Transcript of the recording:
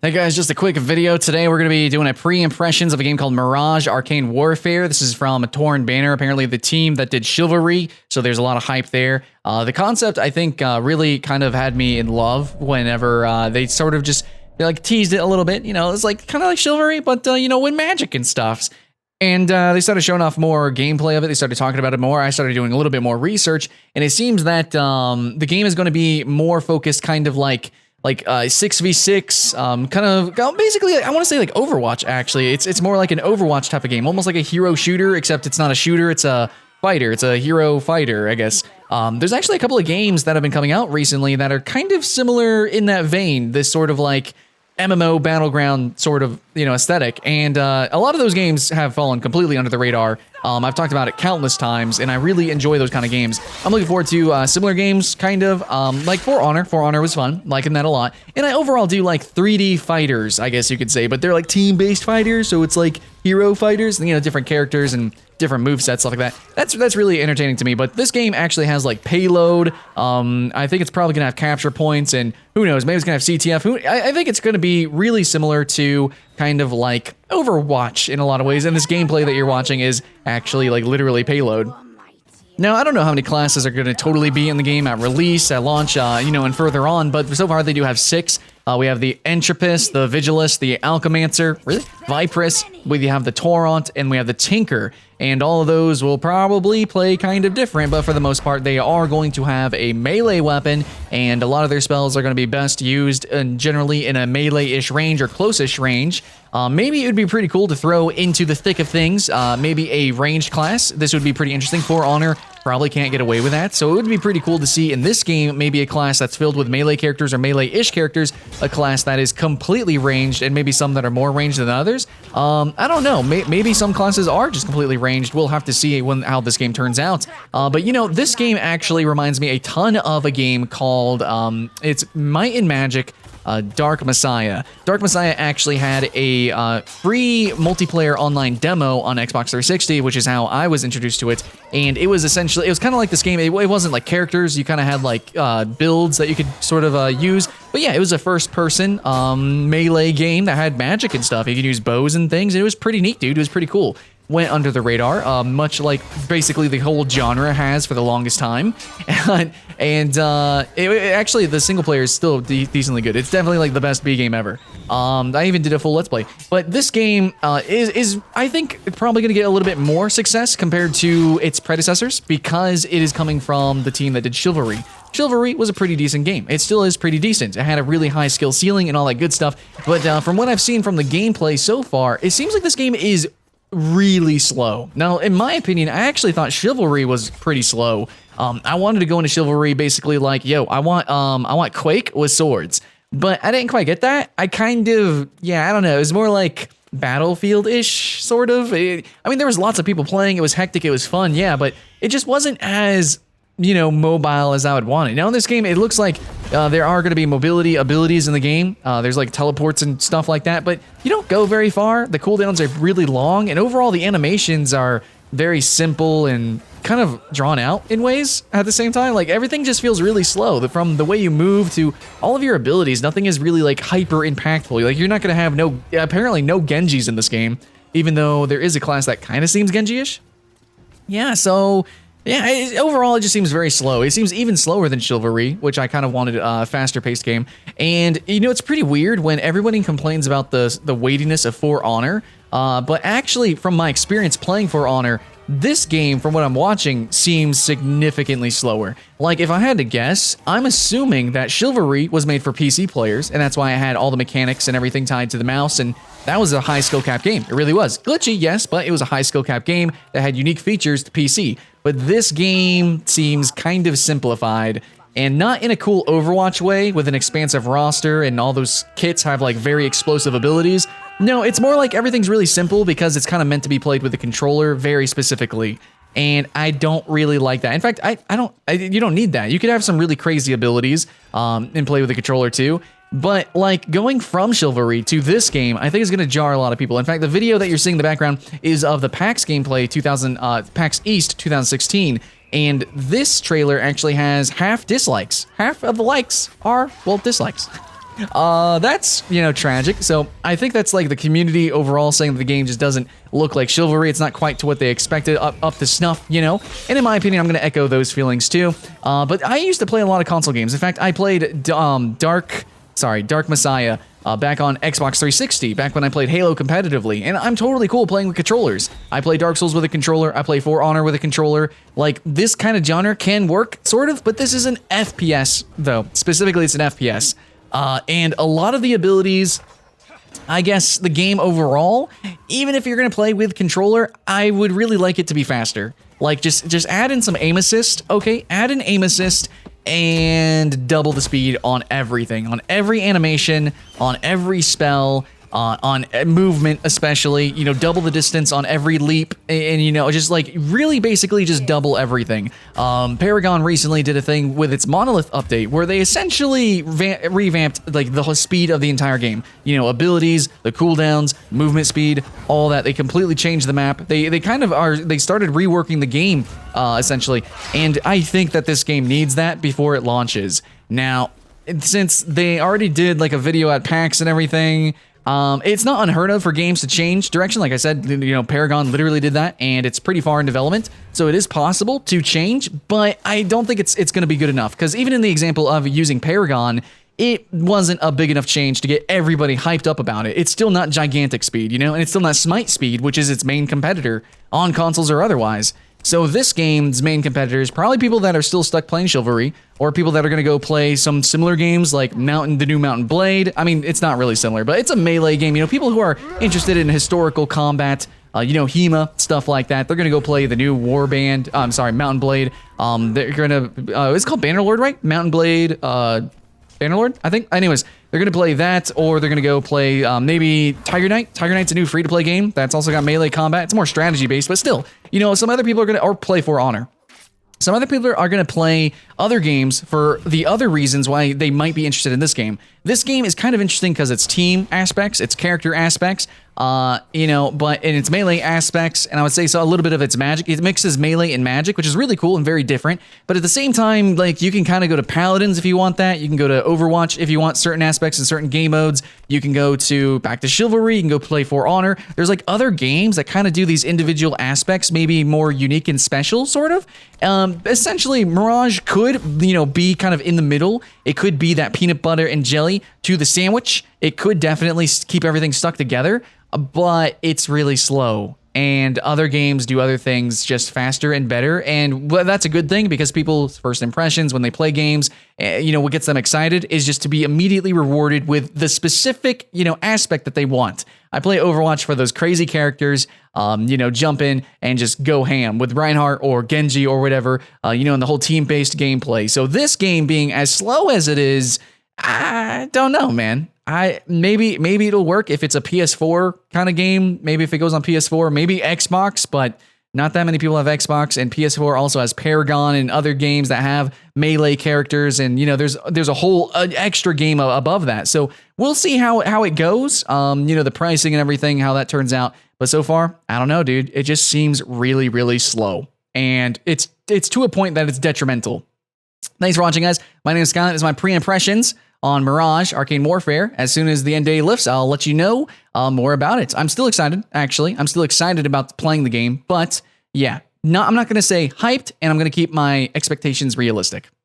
Hey guys, just a quick video. Today we're going to be doing a pre-impressions of a game called Mirage Arcane Warfare. This is from a Torn Banner, apparently the team that did Chivalry, so there's a lot of hype there. The concept, I think, really kind of had me in love whenever they sort of just like teased it a little bit. You know, it's like kind of like Chivalry, but you know, with magic and stuff. And they started showing off more gameplay of it. They started talking about it more. I started doing a little bit more research, and it seems that the game is going to be more focused kind of like 6v6, kind of basically, I want to say like Overwatch, actually. It's more like an Overwatch type of game, almost like a hero shooter, except it's not a shooter, it's a fighter. It's a hero fighter, I guess. There's actually a couple of games that have been coming out recently that are kind of similar in that vein, this sort of like MMO battleground sort of, you know, aesthetic. And a lot of those games have fallen completely under the radar. I've talked about it countless times, and I really enjoy those kind of games. I'm looking forward to similar games, kind of, like For Honor. For Honor was fun, liking that a lot. And I overall do like 3D fighters, I guess you could say, but they're like team-based fighters, so it's like hero fighters, and, you know, different characters and different movesets, stuff like that. That's really entertaining to me, but this game actually has like payload. I think it's probably gonna have capture points, and who knows, maybe it's gonna have CTF. I think it's gonna be really similar to kind of like Overwatch in a lot of ways, and this gameplay that you're watching is actually like literally payload. Now, I don't know how many classes are going to totally be in the game at release, at launch, you know, and further on, but so far they do have 6. We have the Entropist, the Vigilist, the Alchemancer, Vipress, we have the Torrent, and we have the Tinker. And all of those will probably play kind of different, but for the most part, they are going to have a melee weapon, and a lot of their spells are going to be best used generally in a melee-ish range or close-ish range. Maybe it would be pretty cool to throw into the thick of things, maybe a ranged class. This would be pretty interesting. For Honor probably can't get away with that, so it would be pretty cool to see in this game maybe a class that's filled with melee characters or melee-ish characters, a class that is completely ranged, and maybe some that are more ranged than others. I don't know, maybe some classes are just completely ranged. We'll have to see how this game turns out. But you know, this game actually reminds me a ton of a game called, it's Might and Magic, Dark Messiah. Dark Messiah actually had a free multiplayer online demo on Xbox 360, which is how I was introduced to it. And it was essentially, it was kind of like this game. It wasn't like characters. You kind of had like builds that you could sort of use. But yeah, it was a first-person melee game that had magic and stuff. You could use bows and things. It was pretty neat, dude. It was pretty cool. Went under the radar, much like basically the whole genre has for the longest time. And actually, the single player is still decently good. It's definitely like the best B game ever. I even did a full Let's Play. But this game is, I think, probably going to get a little bit more success compared to its predecessors because it is coming from the team that did Chivalry. Chivalry was a pretty decent game. It still is pretty decent. It had a really high skill ceiling and all that good stuff. But from what I've seen from the gameplay so far, it seems like this game is really slow. Now, in my opinion, I actually thought Chivalry was pretty slow. I wanted to go into Chivalry basically like, yo, I want Quake with swords. But I didn't quite get that. I kind of, yeah, I don't know. It was more like Battlefield-ish, sort of. I mean, there was lots of people playing. It was hectic. It was fun, yeah, but it just wasn't as, you know, mobile as I would want it. Now in this game, it looks like there are going to be mobility abilities in the game. There's like teleports and stuff like that, but you don't go very far. The cooldowns are really long, and overall the animations are very simple and kind of drawn out in ways at the same time. Like everything just feels really slow. From the way you move to all of your abilities, nothing is really like hyper impactful. Like you're not going to have apparently no Genjis in this game, even though there is a class that kind of seems Genji-ish. Yeah, so yeah, overall, it just seems very slow. It seems even slower than Chivalry, which I kind of wanted a faster-paced game. And, you know, it's pretty weird when everybody complains about the weightiness of For Honor. But actually, from my experience playing For Honor, this game, from what I'm watching, seems significantly slower. Like, if I had to guess, I'm assuming that Chivalry was made for PC players, and that's why I had all the mechanics and everything tied to the mouse, and that was a high skill cap game. It really was. Glitchy, yes, but it was a high skill cap game that had unique features to PC. But this game seems kind of simplified, and not in a cool Overwatch way with an expansive roster and all those kits have like very explosive abilities. No, it's more like everything's really simple because it's kind of meant to be played with a controller very specifically. And I don't really like that. In fact, you don't need that. You could have some really crazy abilities and play with a controller too. But like going from Chivalry to this game, I think is going to jar a lot of people. In fact, the video that you're seeing in the background is of the PAX gameplay PAX East 2016. And this trailer actually has half dislikes. Half of the likes are, well, dislikes. That's, tragic. So I think that's like the community overall saying that the game just doesn't look like Chivalry. It's not quite to what they expected, up to snuff, And in my opinion, I'm going to echo those feelings too. But I used to play a lot of console games. In fact, I played Dark Messiah back on Xbox 360, back when I played Halo competitively, and I'm totally cool playing with controllers. I play Dark Souls with a controller, I play For Honor with a controller. Like, this kind of genre can work, sort of, but this is an FPS, though. Specifically, it's an FPS. And a lot of the abilities, I guess the game overall, even if you're going to play with controller, I would really like it to be faster. Like, just add in some aim assist, okay? Add in aim assist, and double the speed on everything, on every animation, on every spell, on movement especially, double the distance on every leap, and just like really basically just double everything. Paragon recently did a thing with its Monolith update where they essentially revamped like the whole speed of the entire game. Abilities, the cooldowns, movement speed, all that. They completely changed the map. They started reworking the game essentially, and I think that this game needs that before it launches. Now, since they already did like a video at PAX and everything, it's not unheard of for games to change direction. Like I said, Paragon literally did that, and it's pretty far in development, so it is possible to change, but I don't think it's going to be good enough, because even in the example of using Paragon, it wasn't a big enough change to get everybody hyped up about it. It's still not gigantic speed, and it's still not Smite speed, which is its main competitor on consoles or otherwise. So this game's main competitors, probably people that are still stuck playing Chivalry, or people that are going to go play some similar games like the new Mountain Blade. I mean, it's not really similar, but it's a melee game. People who are interested in historical combat, HEMA, stuff like that, they're going to go play the new Mountain Blade. They're going to, it's called Bannerlord, right? Mountain Blade, Bannerlord, I think. Anyways, they're going to play that, or they're going to go play maybe Tiger Knight. Tiger Knight's a new free-to-play game that's also got melee combat. It's more strategy-based, but still, some other people are going to, or play For Honor. Some other people are going to play other games for the other reasons why they might be interested in this game. This game is kind of interesting because it's team aspects, it's character aspects, but in its melee aspects, and I would say so a little bit of its magic. It mixes melee and magic, which is really cool and very different. But at the same time, like, you can kind of go to Paladins if you want that. You can go to Overwatch if you want certain aspects in certain game modes. You can go back to Chivalry. You can go play For Honor. There's like other games that kind of do these individual aspects, maybe more unique and special, sort of. Essentially, Mirage could, be kind of in the middle. It could be that peanut butter and jelly to the sandwich. It could definitely keep everything stuck together, but it's really slow. And other games do other things just faster and better. And that's a good thing, because people's first impressions when they play games, what gets them excited is just to be immediately rewarded with the specific, aspect that they want. I play Overwatch for those crazy characters, jump in and just go ham with Reinhardt or Genji or whatever, and the whole team-based gameplay. So this game being as slow as it is, I don't know, man. Maybe it'll work if it's a PS4 kind of game. Maybe if it goes on PS4, maybe Xbox, but not that many people have Xbox, and PS4 also has Paragon and other games that have melee characters, and there's a whole extra game above that. So we'll see how it goes. The pricing and everything, how that turns out. But so far, I don't know, dude. It just seems really, really slow, and it's to a point that it's detrimental. Thanks for watching, guys. My name is Skylent. This is my pre-impressions on Mirage Arcane Warfare. As soon as the end day lifts, I'll let you know more about it. I'm still excited, actually. I'm still excited about playing the game, but yeah, I'm not going to say hyped, and I'm going to keep my expectations realistic.